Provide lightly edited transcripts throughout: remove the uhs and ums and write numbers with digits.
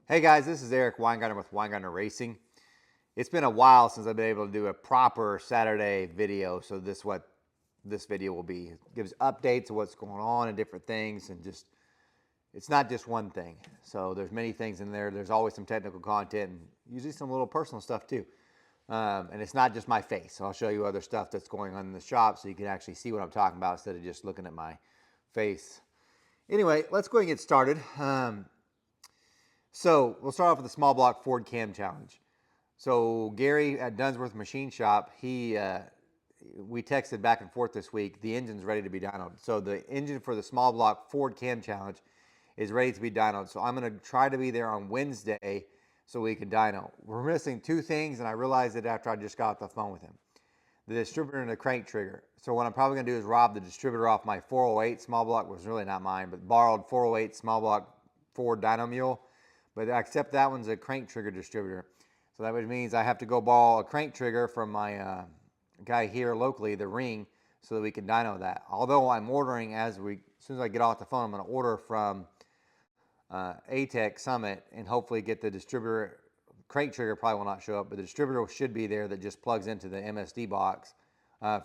Hey guys, this is Eric Weingartner with Weingartner Racing. It's been a while since I've been able to do a proper Saturday video, so this is what this video will be. It gives updates of what's going on and different things, and just it's not just one thing. So there's many things in there. There's always some technical content and usually some little personal stuff too. And it's not just my face. So I'll show you other stuff that's going on in the shop so you can actually see what I'm talking about instead of just looking at my face. Anyway, let's go ahead and get started. So we'll start off with the small block Ford Cam Challenge. So Gary at Dunsworth Machine Shop, we texted back and forth this week. The engine's ready to be dynoed. So the engine for the small block Ford Cam Challenge is ready to be dynoed. So I'm going to try to be there on Wednesday so we can dyno. We're missing two things, and I realized it after I just got off the phone with him. The distributor and the crank trigger. So what I'm probably going to do is rob the distributor off my 408 small block, was really not mine, but borrowed 408 small block Ford Dyno Mule. But except that one's a crank trigger distributor. So that means I have to go borrow a crank trigger from my guy here locally, the Ring, so that we can dyno that. Although I'm ordering as soon as I get off the phone, I'm going to order from ATEC Summit and hopefully get the distributor. Crank trigger probably will not show up, but the distributor should be there that just plugs into the MSD box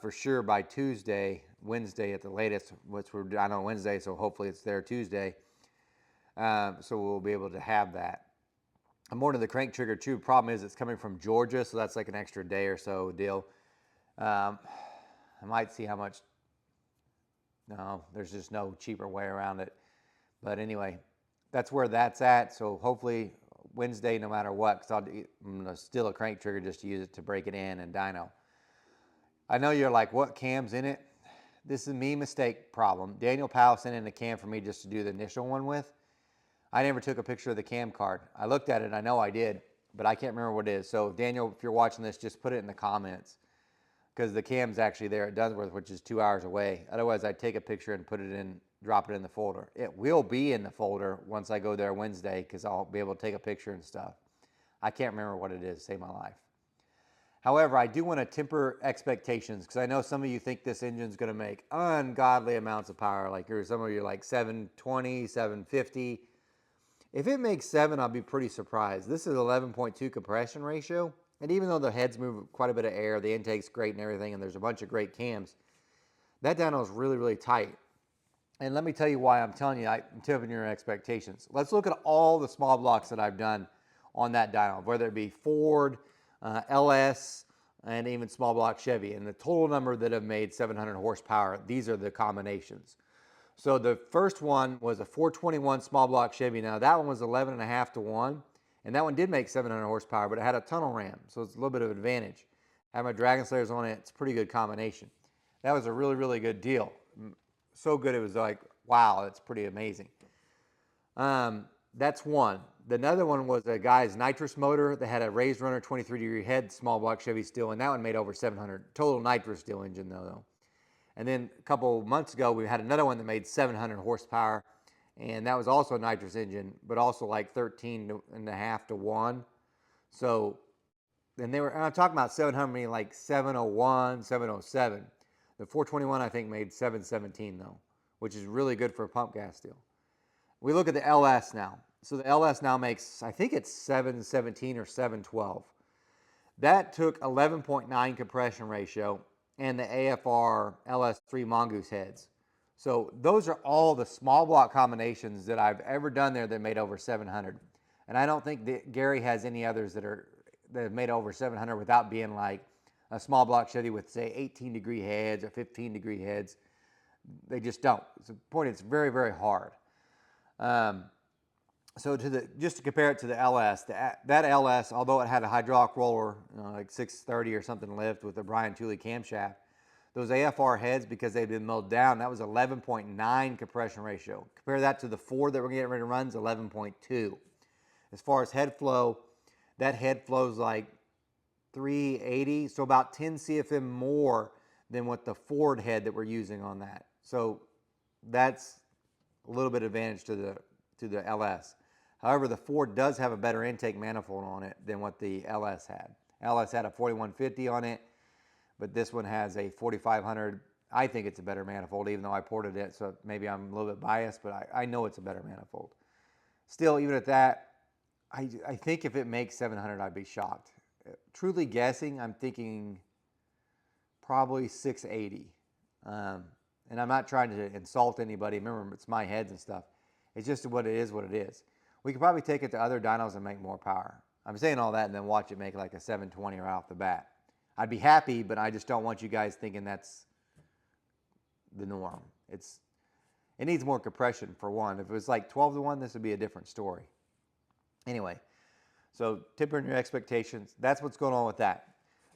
for sure by Tuesday, Wednesday at the latest, which we're dyno Wednesday, so hopefully it's there Tuesday. So we'll be able to have that. I'm ordering the crank trigger too. Problem is it's coming from Georgia, so that's like an extra day or so deal. I might see how much. No, there's just no cheaper way around it. But anyway, that's where that's at. So hopefully Wednesday, no matter what, because I'm going to steal a crank trigger just to use it to break it in and dyno. I know you're like, what cam's in it? This is a me mistake problem. Daniel Powell sent in a cam for me just to do the initial one with. I never took a picture of the cam card. I looked at it, I know I did, but I can't remember what it is. So Daniel, if you're watching this, just put it in the comments because the cam's actually there at Dunsworth, which is 2 hours away. Otherwise, I'd take a picture and put it in, drop it in the folder. It will be in the folder once I go there Wednesday because I'll be able to take a picture and stuff. I can't remember what it is to save my life. However, I do want to temper expectations because I know some of you think this engine's going to make ungodly amounts of power. Like some of you like 720, 750. If it makes 7, I'll be pretty surprised. This is 11.2 compression ratio. And even though the heads move quite a bit of air, the intake's great and everything, and there's a bunch of great cams, that dyno is really, really tight. And let me tell you why I'm telling you, I'm tipping your expectations. Let's look at all the small blocks that I've done on that dyno, whether it be Ford, LS, and even small block Chevy. And the total number that have made 700 horsepower, these are the combinations. So the first one was a 421 small block Chevy. Now that one was 11.5 to 1, and that one did make 700 horsepower, but it had a tunnel ram, so it's a little bit of an advantage. Had my Dragon Slayers on it, it's a pretty good combination. That was a really, really good deal. So good it was like, wow, it's pretty amazing. That's one. Another one was a guy's nitrous motor that had a raised runner 23-degree head, small block Chevy steel, and that one made over 700. Total nitrous steel engine though. And then a couple months ago, we had another one that made 700 horsepower, and that was also a nitrous engine, but also like 13.5 to 1. So, and I'm talking about 700 meaning like 701, 707. The 421 I think made 717 though, which is really good for a pump gas steel. We look at the LS now. So the LS now makes, I think it's 717 or 712. That took 11.9 compression ratio and the AFR LS3 Mongoose heads. So those are all the small block combinations that I've ever done there that made over 700. And I don't think that Gary has any others that have made over 700 without being like a small block Chevy with say 18-degree heads or 15-degree heads. They just don't. It's the point, it's very, very hard. So just to compare it to the LS, that LS, although it had a hydraulic roller, like 630 or something lift with a Brian Tooley camshaft, those AFR heads, because they've been milled down, that was 11.9 compression ratio. Compare that to the Ford that we're getting ready to run is 11.2. As far as head flow, that head flows like 380, so about 10 CFM more than what the Ford head that we're using on that. So that's a little bit advantage to the LS. However, the Ford does have a better intake manifold on it than what the LS had. LS had a 4150 on it, but this one has a 4500. I think it's a better manifold, even though I ported it, so maybe I'm a little bit biased, but I know it's a better manifold. Still, even at that, I think if it makes 700, I'd be shocked. Truly guessing, I'm thinking probably 680. And I'm not trying to insult anybody. Remember, it's my heads and stuff. It's just what it is, what it is. We could probably take it to other dynos and make more power. I'm saying all that and then watch it make like a 720 right off the bat. I'd be happy, but I just don't want you guys thinking that's the norm. It needs more compression for one. If it was like 12 to 1, this would be a different story. Anyway, so tempering your expectations. That's what's going on with that.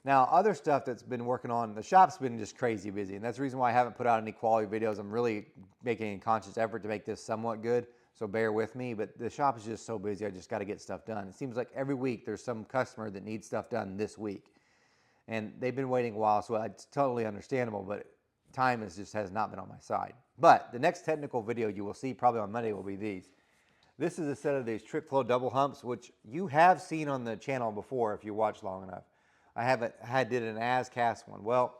Now, other stuff that's been working on, the shop's been just crazy busy, and that's the reason why I haven't put out any quality videos. I'm really making a conscious effort to make this somewhat good, so bear with me, but the shop is just so busy, I just got to get stuff done. It seems like every week there's some customer that needs stuff done this week, and they've been waiting a while, so it's totally understandable, but time has not been on my side. But the next technical video you will see probably on Monday will be these. This is a set of these trick flow double humps, which you have seen on the channel before if you watch long enough. Did an as cast one. Well,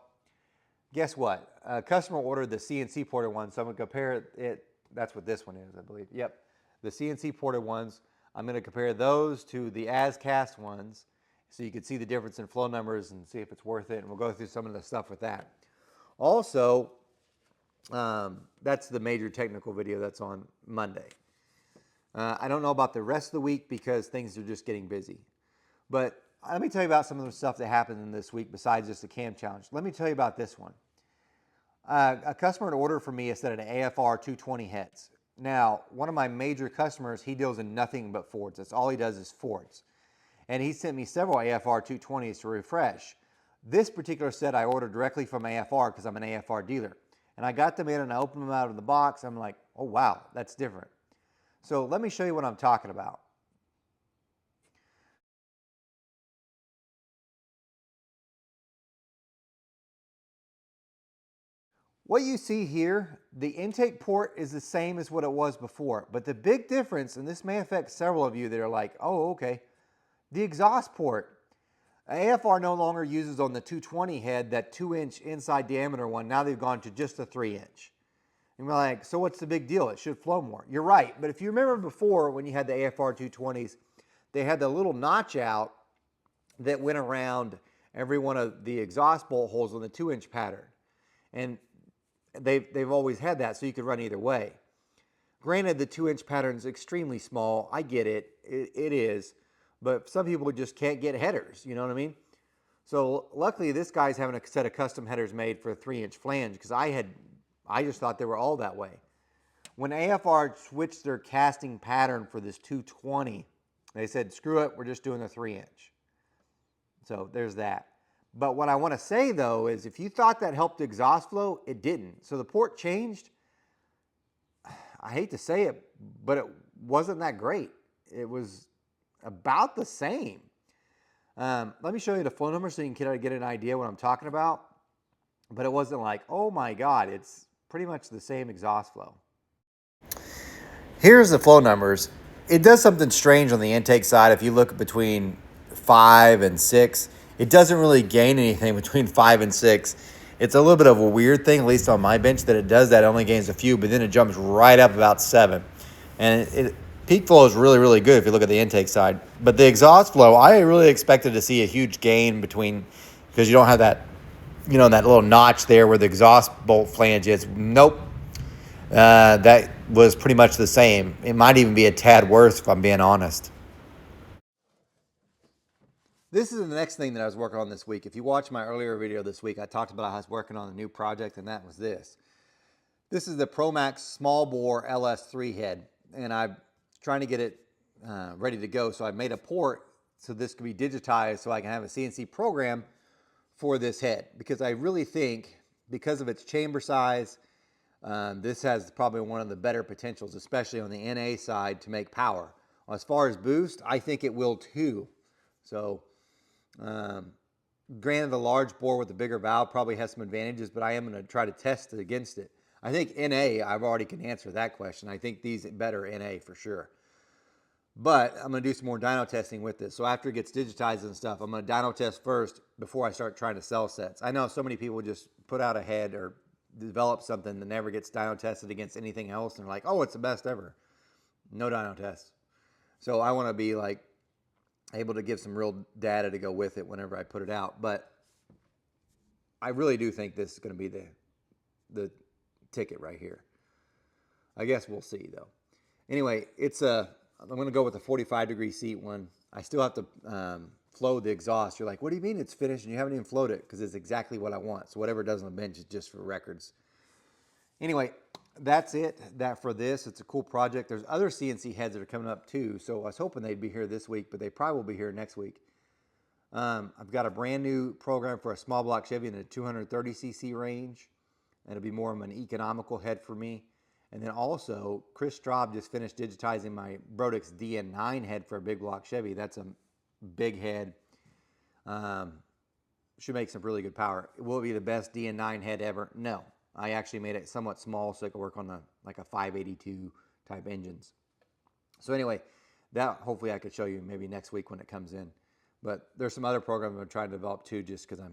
guess what? A customer ordered the CNC ported one, so I'm going to compare it. That's what this one is, I believe. Yep, the CNC ported ones. I'm going to compare those to the as cast ones, so you can see the difference in flow numbers and see if it's worth it. And we'll go through some of the stuff with that. Also, that's the major technical video that's on Monday. I don't know about the rest of the week because things are just getting busy, but let me tell you about some of the stuff that happened in this week besides just the cam challenge. Let me tell you about this one. A customer had ordered from me a set of AFR 220 heads. Now, one of my major customers, he deals in nothing but Fords. That's all he does is Fords. And he sent me several AFR 220s to refresh. This particular set I ordered directly from AFR because I'm an AFR dealer. And I got them in and I opened them out of the box. I'm like, oh wow, that's different. So let me show you what I'm talking about. What you see here, the intake port is the same as what it was before, but the big difference, and this may affect several of you that are like, oh, okay, the exhaust port. AFR no longer uses on the 220 head that 2-inch inside diameter one. Now they've gone to just a 3-inch. And we're like, so what's the big deal? It should flow more. You're right, but if you remember before when you had the AFR 220s, they had the little notch out that went around every one of the exhaust bolt holes on the 2-inch pattern. And they've always had that, so you could run either way. Granted, the 2-inch pattern is extremely small. I get it. It is. But some people just can't get headers. You know what I mean? So luckily, this guy's having a set of custom headers made for a 3-inch flange because I just thought they were all that way. When AFR switched their casting pattern for this 220, they said, screw it, we're just doing a 3-inch. So there's that. But what I want to say, though, is if you thought that helped exhaust flow, it didn't. So the port changed. I hate to say it, but it wasn't that great. It was about the same. Let me show you the flow number so you can get an idea what I'm talking about. But it wasn't like, oh my God, it's pretty much the same exhaust flow. Here's the flow numbers. It does something strange on the intake side. If you look between 5 and 6, it doesn't really gain anything between 5 and 6. It's a little bit of a weird thing, at least on my bench, that it does that. It only gains a few, but then it jumps right up about 7. And peak flow is really, really good if you look at the intake side. But the exhaust flow, I really expected to see a huge gain between, because you don't have that, you know, that little notch there where the exhaust bolt flange is. Nope. That was pretty much the same. It might even be a tad worse if I'm being honest. This is the next thing that I was working on this week. If you watch my earlier video this week, I talked about how I was working on a new project, and that was this. This is the ProMax small bore LS3 head, and I'm trying to get it ready to go. So I made a port so this could be digitized so I can have a CNC program for this head, because I really think because of its chamber size, this has probably one of the better potentials, especially on the NA side, to make power. As far as boost, I think it will too. So granted, the large bore with the bigger valve probably has some advantages, but I am going to try to test it against it. I think NA, I've already can answer that question. I think these better NA for sure. But I'm going to do some more dyno testing with this. So after it gets digitized and stuff, I'm going to dyno test first before I start trying to sell sets. I know so many people just put out a head or develop something that never gets dyno tested against anything else, and they're like, oh, it's the best ever. No dyno test. So I want to be like able to give some real data to go with it whenever I put it out. But I really do think this is going to be the ticket right here. I guess we'll see though. Anyway, I'm going to go with the 45-degree seat one. I still have to flow the exhaust. You're like, what do you mean it's finished and you haven't even flowed it? Because it's exactly what I want. So whatever it does on the bench is just for records. Anyway, that's it. That for this. It's a cool project. There's other CNC heads that are coming up too. So I was hoping they'd be here this week, but they probably will be here next week. I've got a brand new program for a small block Chevy in the 230cc range. It'll be more of an economical head for me. And then also, Chris Straub just finished digitizing my Brodix DN9 head for a big block Chevy. That's a big head. Should make some really good power. Will it be the best DN9 head ever? No. I actually made it somewhat small so it could work on like a 582 type engines. So anyway, that hopefully I could show you maybe next week when it comes in. But there's some other programs I'm trying to develop too, just because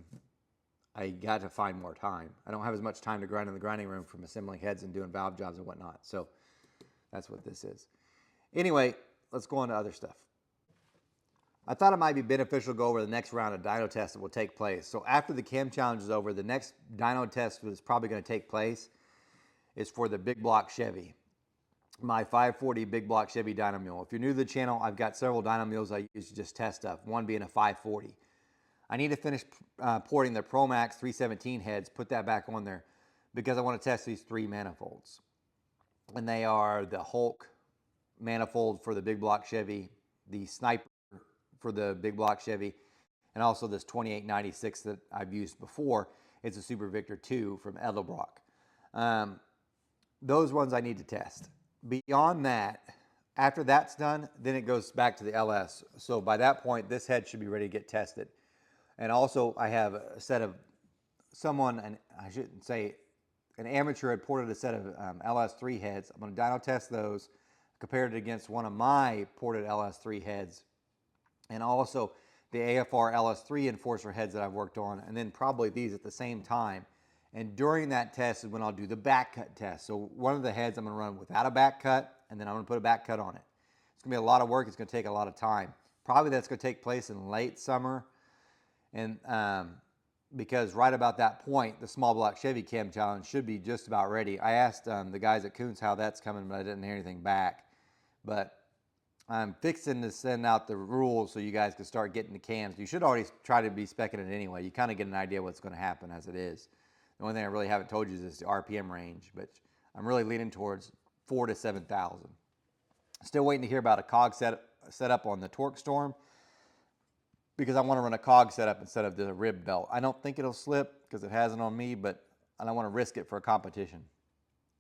I got to find more time. I don't have as much time to grind in the grinding room from assembling heads and doing valve jobs and whatnot. So that's what this is. Anyway, let's go on to other stuff. I thought it might be beneficial to go over the next round of dyno tests that will take place. So after the cam challenge is over, the next dyno test that's probably going to take place is for the big block Chevy. My 540 big block Chevy dyno mule. If you're new to the channel, I've got several dyno mules I use to just test stuff, one being a 540. I need to finish porting the ProMax 317 heads, put that back on there, because I want to test these 3 manifolds. And they are the Hulk manifold for the big block Chevy, the Sniper for the big block Chevy, and also this 2896 that I've used before. It's a Super Victor 2 from Edelbrock. Those ones I need to test. Beyond that, after that's done, then it goes back to the LS. So by that point, this head should be ready to get tested. And also I have a set of someone, and I shouldn't say an amateur had ported a set of LS3 heads. I'm going to dyno test those, compared it against one of my ported LS3 heads, and also the AFR LS3 Enforcer heads that I've worked on, and then probably these at the same time. And during that test is when I'll do the back cut test. So one of the heads I'm going to run without a back cut, and then I'm going to put a back cut on it. It's going to be a lot of work. It's going to take a lot of time. Probably that's going to take place in late summer. And because right about that point, the small block Chevy Cam Challenge should be just about ready. I asked the guys at Coons how that's coming, but I didn't hear anything back. But I'm fixing to send out the rules so you guys can start getting the cams. You should already try to be speccing it anyway. You kind of get an idea what's going to happen as it is. The only thing I really haven't told you is the RPM range, but I'm really leaning towards 4,000 to 7,000. Still waiting to hear about a cog setup on the Torque Storm, because I want to run a cog setup instead of the rib belt. I don't think it'll slip because it hasn't on me, but I don't want to risk it for a competition.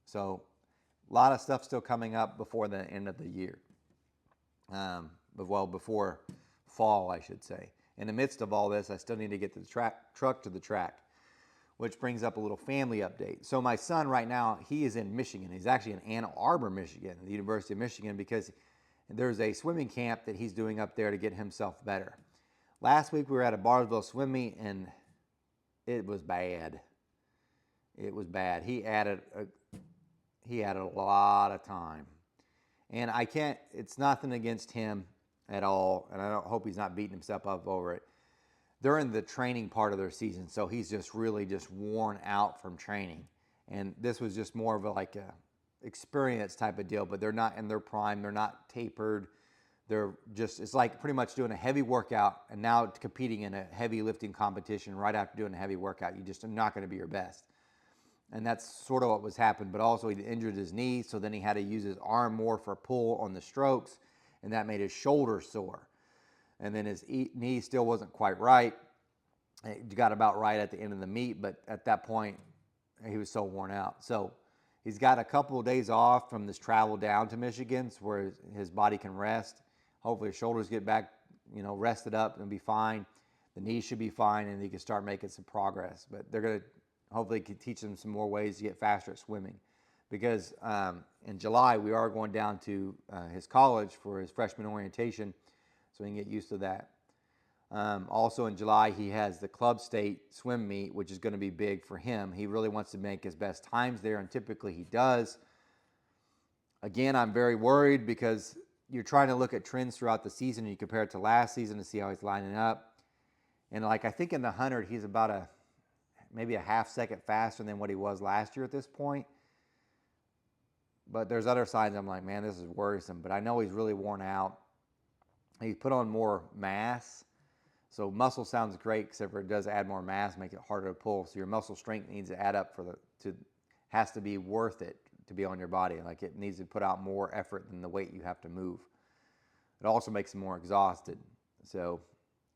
So a lot of stuff still coming up before the end of the year. Well, before fall, I should say. In the midst of all this, I still need to get the truck to the track, which brings up a little family update. So my son right now, he is in Michigan. He's actually in Ann Arbor, Michigan, the University of Michigan, because there's a swimming camp that he's doing up there to get himself better. Last week we were at a Barnesville swim meet, and it was bad. It was bad. He added a lot of time. And I can't, it's nothing against him at all, and I don't hope he's not beating himself up over it. They're in the training part of their season, so he's just really just worn out from training. And this was just more of a experience type of deal, but they're not in their prime. They're not tapered. They're just, it's like pretty much doing a heavy workout and now competing in a heavy lifting competition right after doing a heavy workout. You just are not going to be your best. And that's sort of what was happening. But also he injured his knee, so then he had to use his arm more for pull on the strokes, and that made his shoulder sore. And then his knee still wasn't quite right. It got about right at the end of the meet, but at that point, he was so worn out. So he's got a couple of days off from this travel down to Michigan, so where his body can rest. Hopefully his shoulders get back, rested up and be fine. The knee should be fine, and he can start making some progress. But they're going to hopefully teach him some more ways to get faster at swimming. Because in July, we are going down to his college for his freshman orientation, so he can get used to that. Also in July, he has the club state swim meet, which is going to be big for him. He really wants to make his best times there, and typically he does. Again, I'm very worried because you're trying to look at trends throughout the season, and you compare it to last season to see how he's lining up. And like I think in the 100, he's about maybe a half second faster than what he was last year at this point. But there's other signs I'm like, man, this is worrisome. But I know he's really worn out. He's put on more mass. So muscle sounds great, except for it does add more mass, make it harder to pull. So your muscle strength needs to add up has to be worth it to be on your body. Like it needs to put out more effort than the weight you have to move. It also makes him more exhausted. So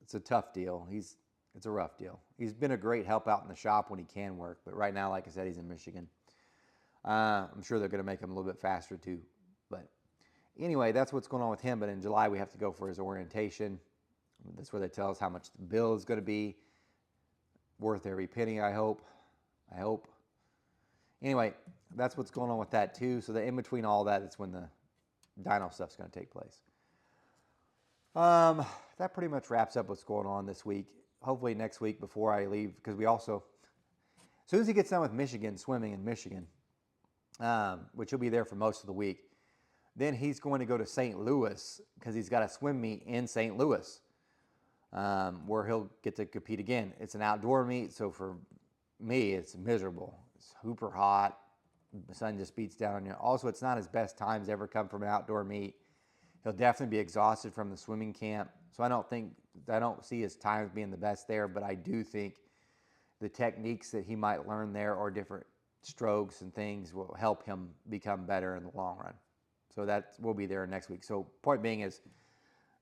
it's a tough deal. It's a rough deal. He's been a great help out in the shop when he can work, but right now, like I said, he's in Michigan. I'm sure they're going to make him a little bit faster too. But anyway, that's what's going on with him. But in July, we have to go for his orientation. That's where they tell us how much the bill is going to be. Worth every penny, I hope. Anyway, that's what's going on with that too. So in between all that, it's when the dyno stuff's going to take place. That pretty much wraps up what's going on this week. Hopefully next week before I leave, because we also, as soon as he gets done with Michigan, swimming in Michigan, which he'll be there for most of the week, then he's going to go to St. Louis because he's got a swim meet in St. Louis, where he'll get to compete again. It's an outdoor meet, so for me, it's miserable. It's super hot. The sun just beats down on you. Also, it's not his best times ever come from an outdoor meet. He'll definitely be exhausted from the swimming camp. So I don't see his times being the best there, but I do think the techniques that he might learn there or different strokes and things will help him become better in the long run. So we'll be there next week. So point being is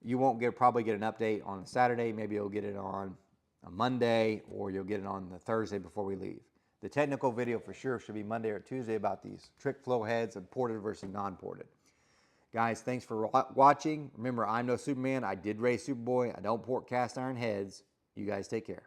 you won't probably get an update on Saturday. Maybe you'll get it on a Monday, or you'll get it on the Thursday before we leave. The technical video for sure should be Monday or Tuesday about these trick flow heads and ported versus non-ported. Guys, thanks for watching. Remember, I'm no Superman. I did race Superboy. I don't port cast iron heads. You guys take care.